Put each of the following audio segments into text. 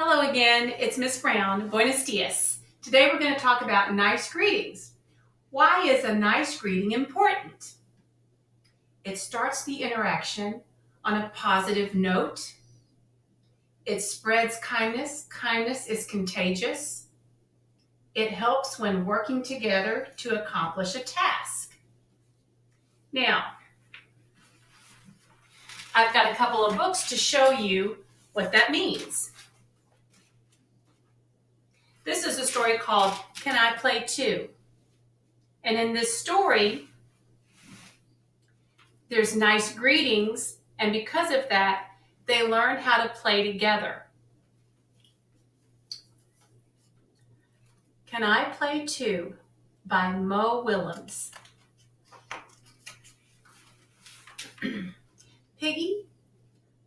Hello again, it's Miss Brown. Buenos dias. Today we're going to talk about nice greetings. Why is a nice greeting important? It starts the interaction on a positive note. It spreads kindness. Kindness is contagious. It helps when working together to accomplish a task. Now, I've got a couple of books to show you what that means. This is a story called Can I Play Too? And in this story, there's nice greetings, and because of that, they learn how to play together. Can I Play Too? By Mo Willems. Piggy,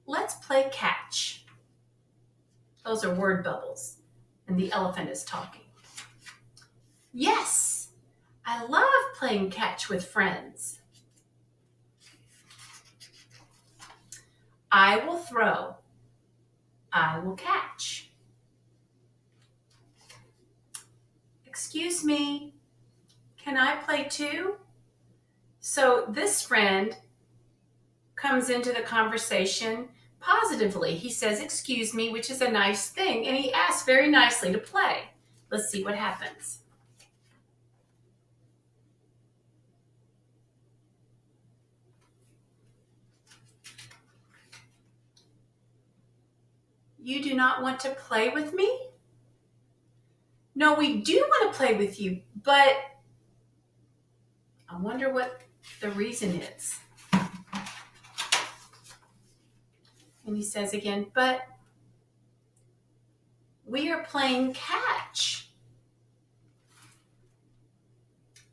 let's play catch. Those are word bubbles, and the elephant is talking. Yes, I love playing catch with friends. I will throw. I will catch. Excuse me, can I play too? So this friend comes into the conversation positively. He says, excuse me, which is a nice thing, and he asks very nicely to play. Let's see what happens. You do not want to play with me? No, we do want to play with you, but I wonder what the reason is. And he says again, but we are playing catch.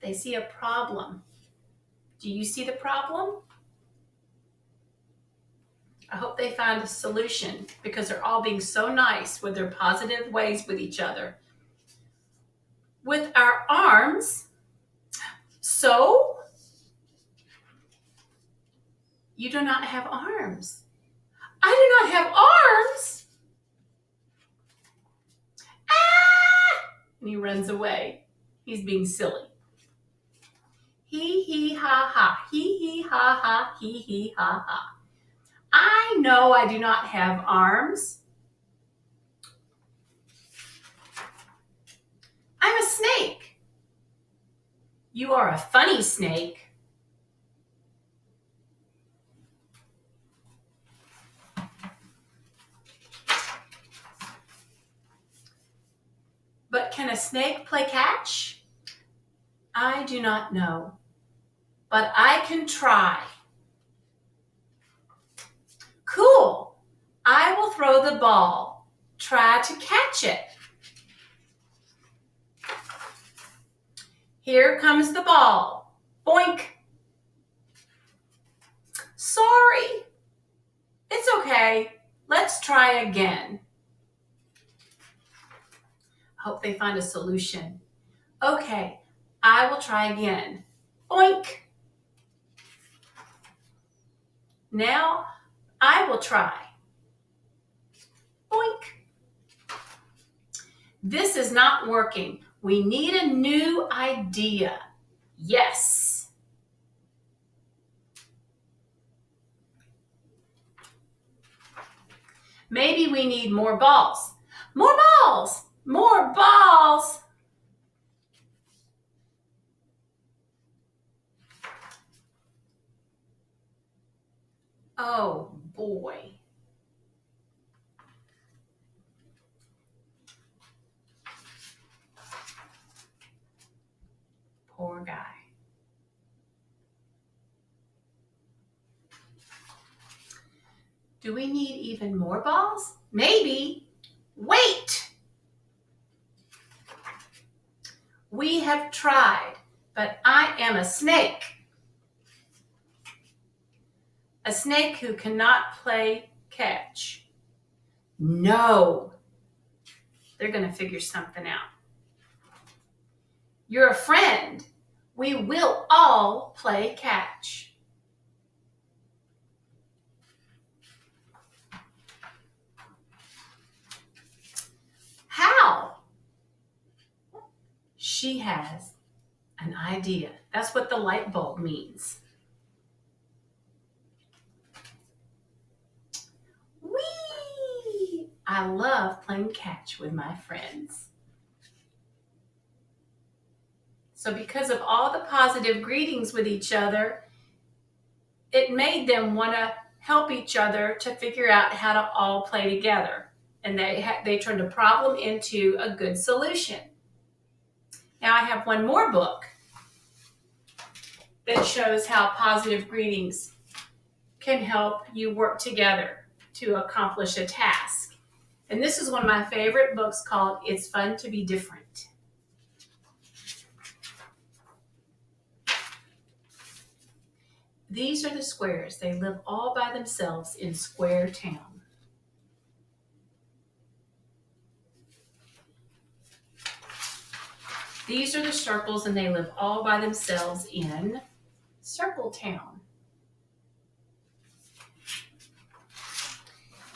They see a problem. Do you see the problem? I hope they find a solution because they're all being so nice with their positive ways with each other. With our arms, so you do not have arms. I do not have arms. Ah! And he runs away. He's being silly. Hee hee ha ha, hee hee ha ha, hee hee ha ha. I know I do not have arms. I'm a snake. You are a funny snake. But can a snake play catch? I do not know, but I can try. Cool. I will throw the ball. Try to catch it. Here comes the ball. Boink. Sorry. It's okay. Let's try again. Hope they find a solution. Okay, I will try again. Boink. Now I will try. Boink. This is not working. We need a new idea. Yes. Maybe we need more balls. More balls. More balls. Oh boy. Poor guy. Do we need even more balls? Maybe. Wait! We have tried, but I am a snake. A snake who cannot play catch. No. They're going to figure something out. You're a friend. We will all play catch. she has an idea. That's what the light bulb means. Whee! I love playing catch with my friends. So because of all the positive greetings with each other, it made them want to help each other to figure out how to all play together. And they turned a problem into a good solution. Now I have one more book that shows how positive greetings can help you work together to accomplish a task. And this is one of my favorite books called It's Fun to Be Different. These are the squares. They live all by themselves in Square Town. These are the circles, and they live all by themselves in Circle Town.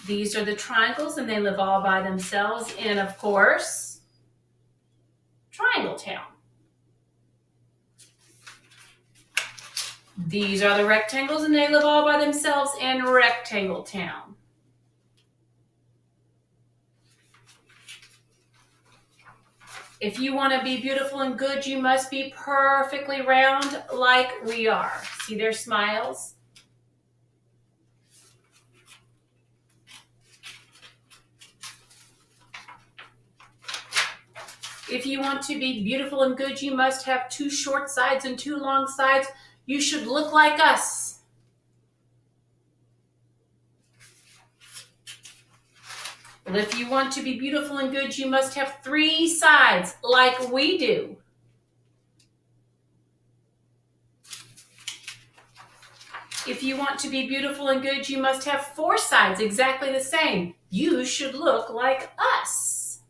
These are the triangles, and they live all by themselves in, of course, Triangle Town. These are the rectangles, and they live all by themselves in Rectangle Town. If you want to be beautiful and good, you must be perfectly round like we are. See their smiles? If you want to be beautiful and good, you must have 2 short sides and 2 long sides. You should look like us. Well, if you want to be beautiful and good, you must have 3 sides like we do. If you want to be beautiful and good, you must have 4 sides exactly the same. You should look like us.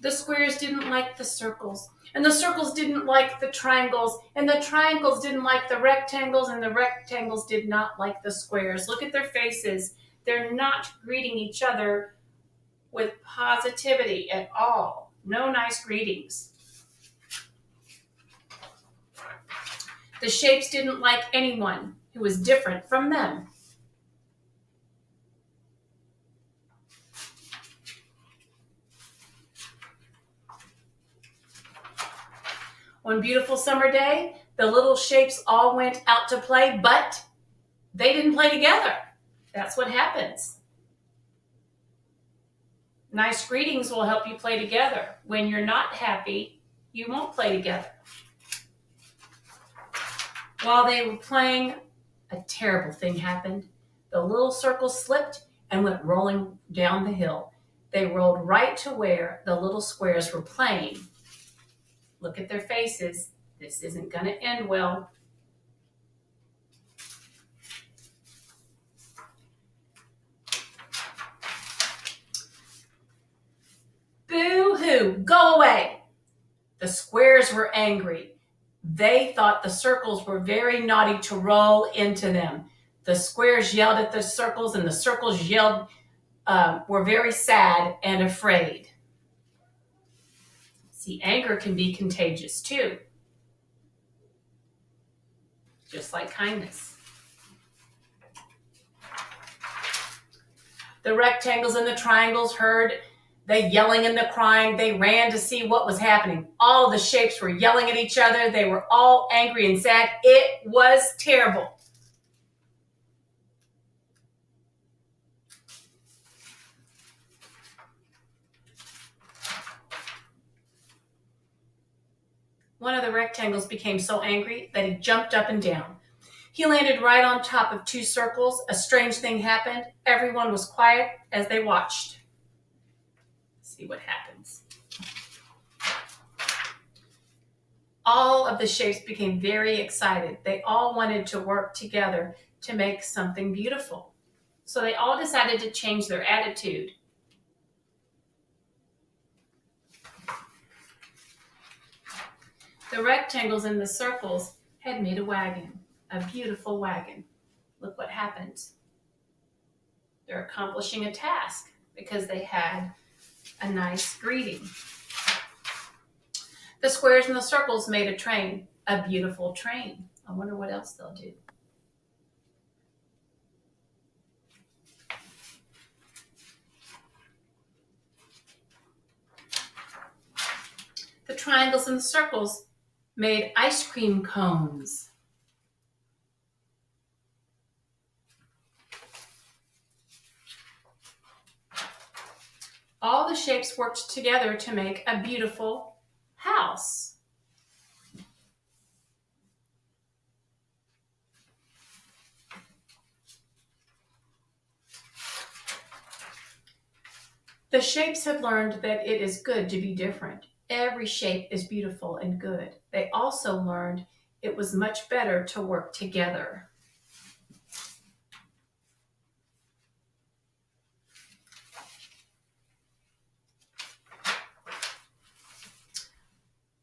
The squares didn't like the circles, and the circles didn't like the triangles, and the triangles didn't like the rectangles, and the rectangles did not like the squares. Look at their faces. They're not greeting each other with positivity at all. No nice greetings. The shapes didn't like anyone who was different from them. One beautiful summer day, the little shapes all went out to play, but they didn't play together. That's what happens. Nice greetings will help you play together. When you're not happy, you won't play together. While they were playing, a terrible thing happened. The little circle slipped and went rolling down the hill. They rolled right to where the little squares were playing. Look at their faces. This isn't going to end well. Boo-hoo, go away. The squares were angry. They thought the circles were very naughty to roll into them. The squares yelled at the circles, and the circles were very sad and afraid. See, anger can be contagious too, just like kindness. The rectangles and the triangles heard the yelling and the crying. They ran to see what was happening. All the shapes were yelling at each other. They were all angry and sad. It was terrible. One of the rectangles became so angry that he jumped up and down. He landed right on top of 2 circles. A strange thing happened. Everyone was quiet as they watched. Let's see what happens. All of the shapes became very excited. They all wanted to work together to make something beautiful. So they all decided to change their attitude. The rectangles and the circles had made a wagon, a beautiful wagon. Look what happened. They're accomplishing a task because they had a nice greeting. The squares and the circles made a train, a beautiful train. I wonder what else they'll do. The triangles and the circles made ice cream cones. All the shapes worked together to make a beautiful house. The shapes have learned that it is good to be different. Every shape is beautiful and good. They also learned it was much better to work together.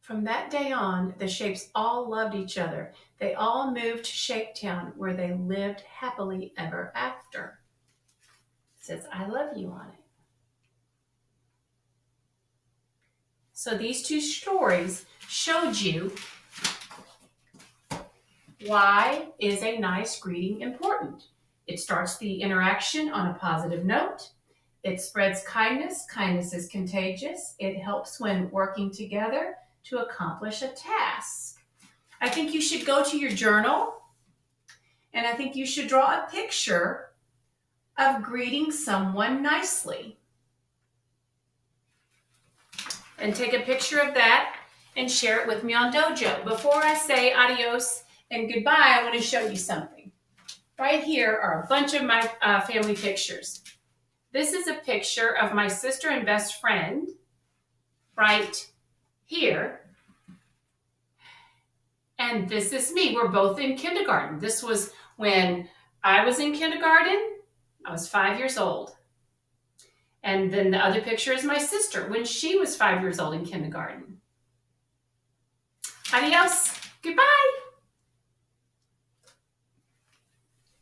From that day on, the shapes all loved each other. They all moved to Shapetown, where they lived happily ever after. It says, I love you on it. So these two stories showed you why is a nice greeting important. It starts the interaction on a positive note. It spreads kindness. Kindness is contagious. It helps when working together to accomplish a task. I think you should go to your journal and I think you should draw a picture of greeting someone nicely. And take a picture of that and share it with me on Dojo. Before I say adios and goodbye, I want to show you something. Right here are a bunch of my family pictures. This is a picture of my sister and best friend right here. And this is me. We're both in kindergarten. This was when I was in kindergarten. I was 5 years old. And then the other picture is my sister when she was 5 years old in kindergarten. Adios. Goodbye.